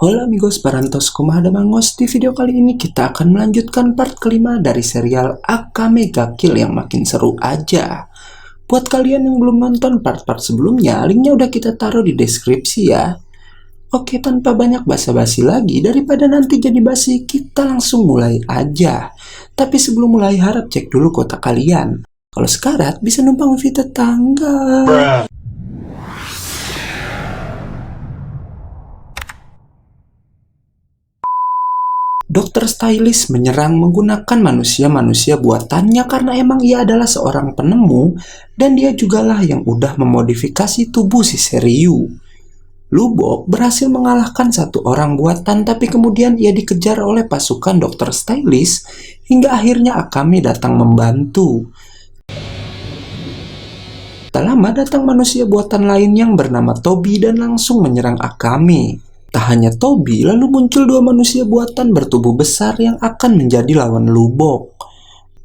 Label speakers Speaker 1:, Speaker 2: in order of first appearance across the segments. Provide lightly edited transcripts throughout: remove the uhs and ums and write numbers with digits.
Speaker 1: Hola amigos Barantos Kumaha Di video kali ini kita akan melanjutkan part kelima dari serial Akame ga Kill yang makin seru aja. Buat kalian yang belum nonton part-part sebelumnya, linknya udah kita taruh di deskripsi ya. Oke, tanpa banyak basa-basi lagi, daripada nanti jadi basi, kita langsung mulai aja. Tapi sebelum mulai, harap cek dulu kota kalian. Kalau sekarat, bisa numpang wifi tetangga. Dokter Stylist menyerang menggunakan manusia-manusia buatannya karena emang ia adalah seorang penemu dan dia jugalah yang udah memodifikasi tubuh si Seryu. Lubok berhasil mengalahkan satu orang buatan tapi kemudian ia dikejar oleh pasukan Dokter Stylist hingga akhirnya Akame datang membantu. Tak lama datang manusia buatan lain yang bernama Tobi dan langsung menyerang Akame. Tak hanya Tobi, lalu muncul dua manusia buatan bertubuh besar yang akan menjadi lawan Lubok.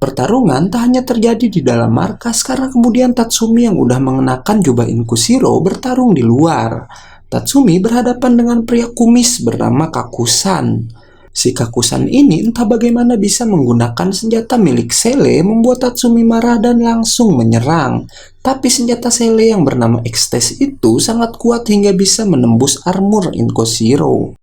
Speaker 1: Pertarungan tak hanya terjadi di dalam markas karena kemudian Tatsumi yang udah mengenakan jubah Inkushiro bertarung di luar. Tatsumi berhadapan dengan pria kumis bernama Kakusan. Si Kakusan ini entah bagaimana bisa menggunakan senjata milik Sele membuat Tatsumi marah dan langsung menyerang. Tapi senjata Sele yang bernama Extes itu sangat kuat hingga bisa menembus armor Inkushiro.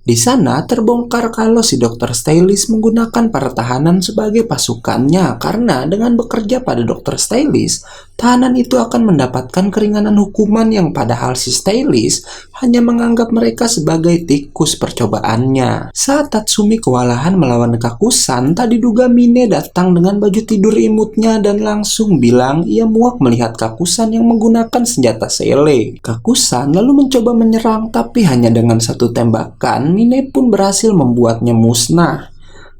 Speaker 1: Di sana terbongkar kalau si Dokter Stylist menggunakan para tahanan sebagai pasukannya karena dengan bekerja pada Dokter Stylist, tahanan itu akan mendapatkan keringanan hukuman yang padahal si Stylist hanya menganggap mereka sebagai tikus percobaannya. Saat Tatsumi kewalahan melawan Kakusan, tak diduga Mine datang dengan baju tidur imutnya dan langsung bilang ia muak melihat Kakusan yang menggunakan senjata Sele. Kakusan lalu mencoba menyerang tapi hanya dengan satu tembakan Mine pun berhasil membuatnya musnah.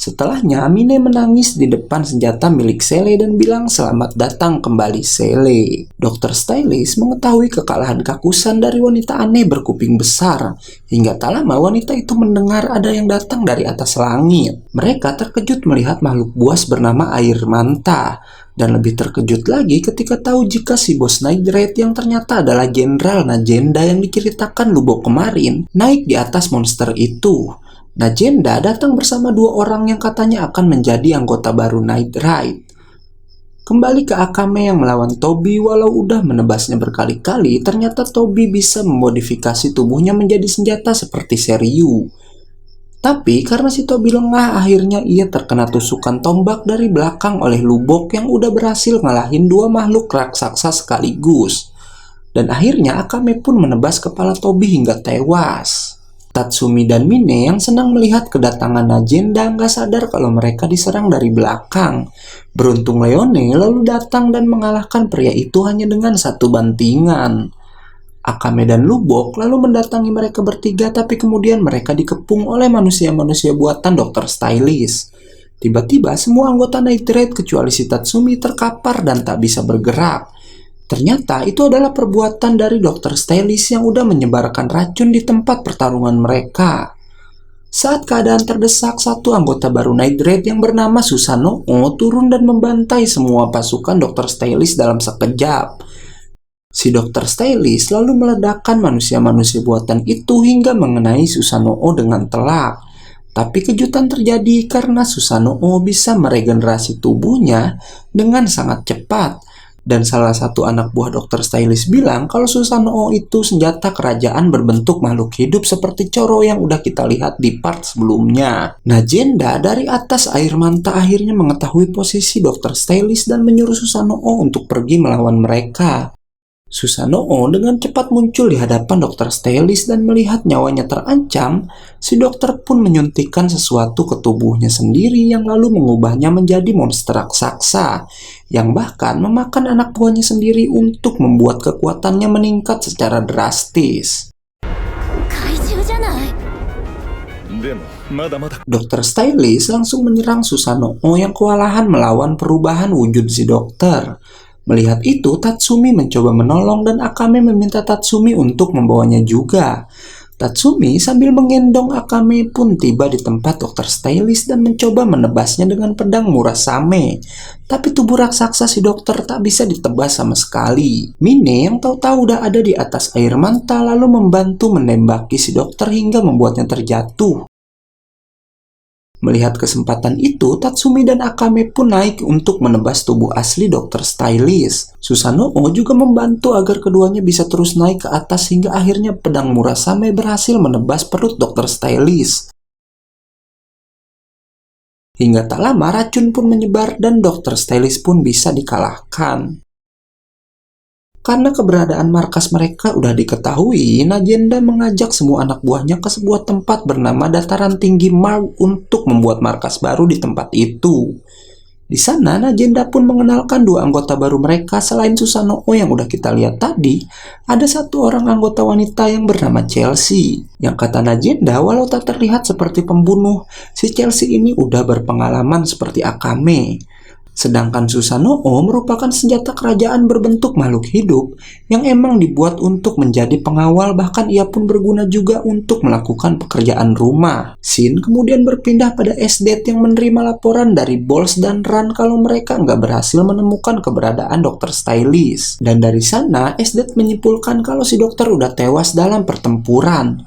Speaker 1: Setelahnya, Mine menangis di depan senjata milik Sele dan bilang selamat datang kembali Sele. Dokter Stylist mengetahui kekalahan Kakusan dari wanita aneh berkuping besar. Hingga tak lama wanita itu mendengar ada yang datang dari atas langit. Mereka terkejut melihat makhluk buas bernama Air Manta. Dan lebih terkejut lagi ketika tahu jika si bos Night Raid yang ternyata adalah Jenderal Najenda yang diceritakan Lubok kemarin naik di atas monster itu. Najenda datang bersama dua orang yang katanya akan menjadi anggota baru Night Raid. Kembali ke Akame yang melawan Tobi, walau udah menebasnya berkali-kali, ternyata Tobi bisa memodifikasi tubuhnya menjadi senjata seperti Seryu. Tapi karena si Tobi lengah, akhirnya ia terkena tusukan tombak dari belakang oleh Lubok yang udah berhasil ngalahin dua makhluk raksasa sekaligus. Dan akhirnya Akame pun menebas kepala Tobi hingga tewas. Tatsumi dan Mine yang senang melihat kedatangan Najenda nggak sadar kalau mereka diserang dari belakang. Beruntung Leone lalu datang dan mengalahkan pria itu hanya dengan satu bantingan. Akame dan Lubok lalu mendatangi mereka bertiga tapi kemudian mereka dikepung oleh manusia-manusia buatan Dokter Stylist. Tiba-tiba semua anggota Night Raid kecuali si Tatsumi terkapar dan tak bisa bergerak. Ternyata itu adalah perbuatan dari Dokter Stylist yang udah menyebarkan racun di tempat pertarungan mereka. Saat keadaan terdesak, satu anggota baru Night Raid yang bernama Susanoo turun dan membantai semua pasukan Dokter Stylist dalam sekejap. Si Dokter Stylist lalu meledakkan manusia-manusia buatan itu hingga mengenai Susanoo dengan telak. Tapi kejutan terjadi karena Susanoo bisa meregenerasi tubuhnya dengan sangat cepat. Dan salah satu anak buah Dokter Stylist bilang kalau Susanoo itu senjata kerajaan berbentuk makhluk hidup seperti Choro yang udah kita lihat di part sebelumnya. Najenda dari atas Air Manta akhirnya mengetahui posisi Dokter Stylist dan menyuruh Susanoo untuk pergi melawan mereka. Susanoo dengan cepat muncul di hadapan Dokter Stylist dan melihat nyawanya terancam, si dokter pun menyuntikkan sesuatu ke tubuhnya sendiri yang lalu mengubahnya menjadi monster raksasa, yang bahkan memakan anak buahnya sendiri untuk membuat kekuatannya meningkat secara drastis. Dokter Stylist langsung menyerang Susanoo yang kewalahan melawan perubahan wujud si dokter. Melihat itu, Tatsumi mencoba menolong dan Akame meminta Tatsumi untuk membawanya juga. Tatsumi sambil menggendong Akame pun tiba di tempat dokter stylist dan mencoba menebasnya dengan pedang Murasame. Tapi tubuh raksasa si dokter tak bisa ditebas sama sekali. Mine yang tahu-tahu udah ada di atas air manta lalu membantu menembaki si dokter hingga membuatnya terjatuh. Melihat kesempatan itu, Tatsumi dan Akame pun naik untuk menebas tubuh asli dokter stylist. Susanoo juga membantu agar keduanya bisa terus naik ke atas hingga akhirnya pedang Murasame berhasil menebas perut dokter stylist. Hingga tak lama racun pun menyebar dan dokter stylist pun bisa dikalahkan. Karena keberadaan markas mereka udah diketahui, Najenda mengajak semua anak buahnya ke sebuah tempat bernama Dataran Tinggi Marg untuk membuat markas baru di tempat itu. Di sana, Najenda pun mengenalkan dua anggota baru mereka selain Susanoo yang udah kita lihat tadi, ada satu orang anggota wanita yang bernama Chelsea. Yang kata Najenda, walau tak terlihat seperti pembunuh, si Chelsea ini udah berpengalaman seperti Akame. Sedangkan Susanoo merupakan senjata kerajaan berbentuk makhluk hidup yang emang dibuat untuk menjadi pengawal, bahkan ia pun berguna juga untuk melakukan pekerjaan rumah. Shin kemudian berpindah pada Esdet yang menerima laporan dari Bols dan Ran kalau mereka nggak berhasil menemukan keberadaan dokter stylist. Dan dari sana Esdet menyimpulkan kalau si dokter udah tewas dalam pertempuran.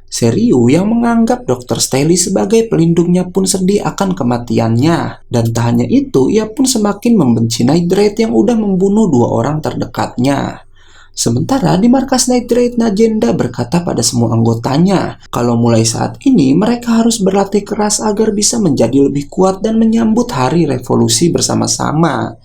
Speaker 1: Seryu yang menganggap dokter stylist sebagai pelindungnya pun sedih akan kematiannya. Dan tak hanya itu, ia pun semakin membenci Night yang udah membunuh dua orang terdekatnya. Sementara di markas Night Najenda berkata pada semua anggotanya, kalau mulai saat ini mereka harus berlatih keras agar bisa menjadi lebih kuat dan menyambut hari revolusi bersama-sama.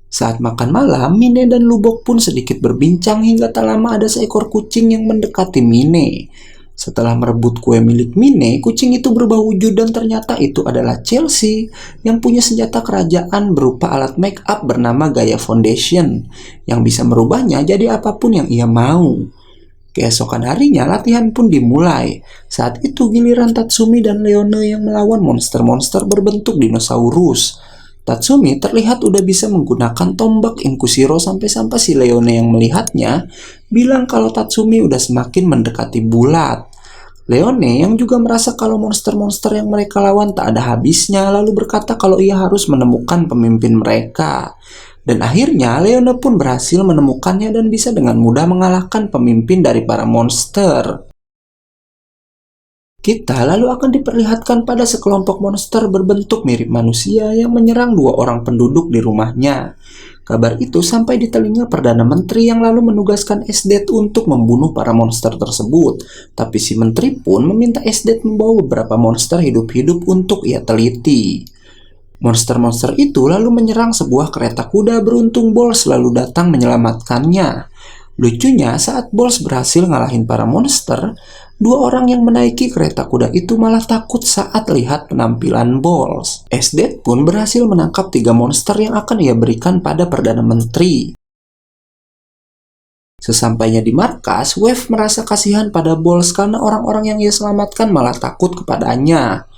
Speaker 1: Saat makan malam, Mine dan Lubok pun sedikit berbincang hingga tak lama ada seekor kucing yang mendekati Mine. Setelah merebut kue milik Mine, kucing itu berubah wujud dan ternyata itu adalah Chelsea yang punya senjata kerajaan berupa alat make up bernama Gaia Foundation yang bisa merubahnya jadi apapun yang ia mau. Keesokan harinya latihan pun dimulai. Saat itu giliran Tatsumi dan Leone yang melawan monster-monster berbentuk dinosaurus. Tatsumi terlihat udah bisa menggunakan tombak Inkushiro sampai-sampai si Leone yang melihatnya bilang kalau Tatsumi udah semakin mendekati bulat. Leone yang juga merasa kalau monster-monster yang mereka lawan tak ada habisnya lalu berkata kalau ia harus menemukan pemimpin mereka. Dan akhirnya Leone pun berhasil menemukannya dan bisa dengan mudah mengalahkan pemimpin dari para monster. Kita lalu akan diperlihatkan pada sekelompok monster berbentuk mirip manusia yang menyerang dua orang penduduk di rumahnya. Kabar itu sampai di telinga Perdana Menteri yang lalu menugaskan Esdet untuk membunuh para monster tersebut. Tapi si menteri pun meminta Esdet membawa beberapa monster hidup-hidup untuk ia teliti. Monster-monster itu lalu menyerang sebuah kereta kuda beruntung Bols lalu datang menyelamatkannya. Lucunya saat Bols berhasil ngalahin para monster, dua orang yang menaiki kereta kuda itu malah takut saat lihat penampilan Bols. Esdet pun berhasil menangkap 3 monster yang akan ia berikan pada Perdana Menteri. Sesampainya di markas, Wave merasa kasihan pada Bols karena orang-orang yang ia selamatkan malah takut kepadanya.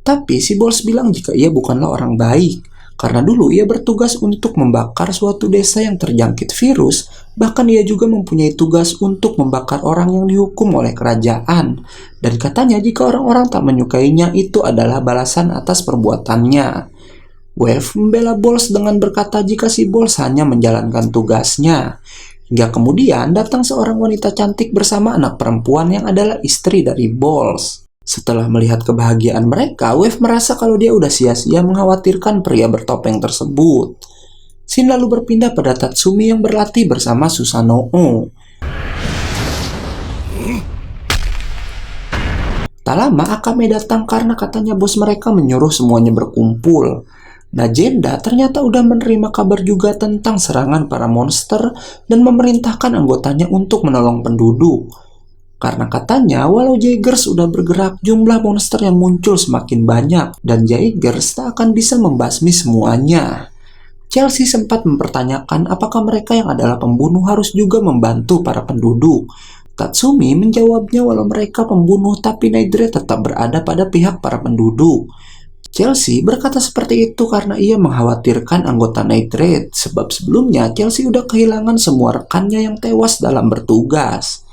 Speaker 1: Tapi si Bols bilang jika ia bukanlah orang baik, karena dulu ia bertugas untuk membakar suatu desa yang terjangkit virus, bahkan ia juga mempunyai tugas untuk membakar orang yang dihukum oleh kerajaan. Dan katanya jika orang-orang tak menyukainya itu adalah balasan atas perbuatannya. Wave membela Bols dengan berkata jika si Bols hanya menjalankan tugasnya. Hingga kemudian datang seorang wanita cantik bersama anak perempuan yang adalah istri dari Bols. Setelah melihat kebahagiaan mereka, Wave merasa kalau dia udah sia-sia mengkhawatirkan pria bertopeng tersebut. Shin lalu berpindah pada Tatsumi yang berlatih bersama Susanoo. Tak lama Akame datang karena katanya bos mereka menyuruh semuanya berkumpul. Najenda ternyata udah menerima kabar juga tentang serangan para monster dan memerintahkan anggotanya untuk menolong penduduk. Karena katanya walau Jaegers sudah bergerak, jumlah monster yang muncul semakin banyak dan Jaegers tak akan bisa membasmi semuanya. Chelsea sempat mempertanyakan apakah mereka yang adalah pembunuh harus juga membantu para penduduk. Tatsumi menjawabnya walau mereka pembunuh tapi Night tetap berada pada pihak para penduduk. Chelsea berkata seperti itu karena ia mengkhawatirkan anggota Night sebab sebelumnya Chelsea udah kehilangan semua rekannya yang tewas dalam bertugas.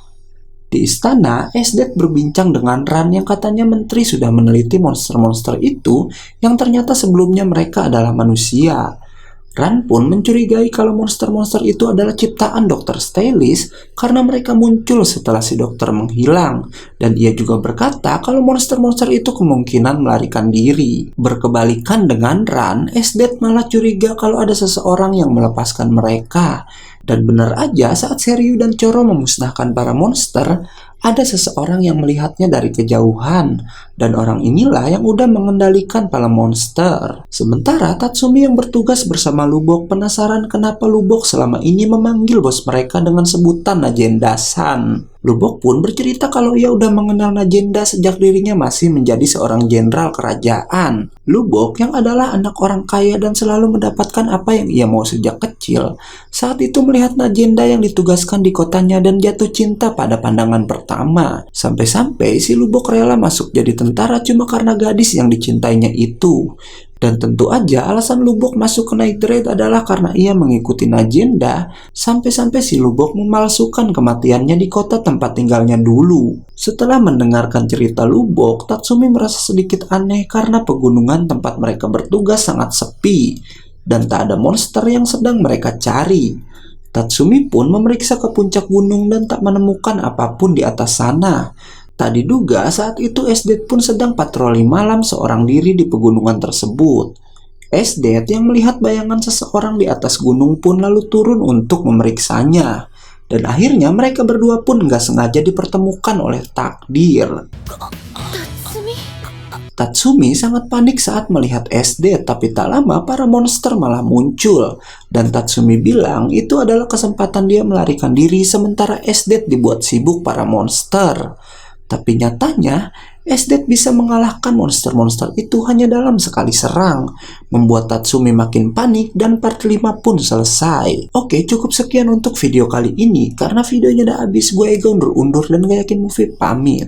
Speaker 1: Di istana, Esdet berbincang dengan Ran yang katanya menteri sudah meneliti monster-monster itu yang ternyata sebelumnya mereka adalah manusia. Ran pun mencurigai kalau monster-monster itu adalah ciptaan Dr. Stylis karena mereka muncul setelah si dokter menghilang. Dan ia juga berkata kalau monster-monster itu kemungkinan melarikan diri. Berkebalikan dengan Ran, Esdet malah curiga kalau ada seseorang yang melepaskan mereka. Dan benar aja saat Seryu dan Choro memusnahkan para monster, ada seseorang yang melihatnya dari kejauhan, dan orang inilah yang udah mengendalikan para monster. Sementara Tatsumi yang bertugas bersama Lubok penasaran kenapa Lubok selama ini memanggil bos mereka dengan sebutan Najenda-san. Lubok pun bercerita kalau ia udah mengenal Najenda sejak dirinya masih menjadi seorang jenderal kerajaan. Lubok yang adalah anak orang kaya dan selalu mendapatkan apa yang ia mau sejak kecil, saat itu melihat Najenda yang ditugaskan di kotanya dan jatuh cinta pada pandangan pertama. Sampai-sampai si Lubok rela masuk jadi tentara cuma karena gadis yang dicintainya itu. Dan tentu aja alasan Lubok masuk ke Night Raid adalah karena ia mengikuti Najenda, sampai-sampai si Lubok memalsukan kematiannya di kota tempat tinggalnya dulu. Setelah mendengarkan cerita Lubok, Tatsumi merasa sedikit aneh karena pegunungan tempat mereka bertugas sangat sepi dan tak ada monster yang sedang mereka cari. Tatsumi pun memeriksa ke puncak gunung dan tak menemukan apapun di atas sana. Tak diduga saat itu Esdet pun sedang patroli malam seorang diri di pegunungan tersebut. Esdet yang melihat bayangan seseorang di atas gunung pun lalu turun untuk memeriksanya. Dan akhirnya mereka berdua pun nggak sengaja dipertemukan oleh takdir. Tatsumi sangat panik saat melihat Esdet, tapi tak lama para monster malah muncul. Dan Tatsumi bilang itu adalah kesempatan dia melarikan diri sementara Esdet dibuat sibuk para monster. Tapi nyatanya, Esdet bisa mengalahkan monster-monster itu hanya dalam sekali serang, membuat Tatsumi makin panik dan part 5 pun selesai. Oke, cukup sekian untuk video kali ini. Karena videonya udah habis, gue Ega undur-undur dan gak yakin movie pamit.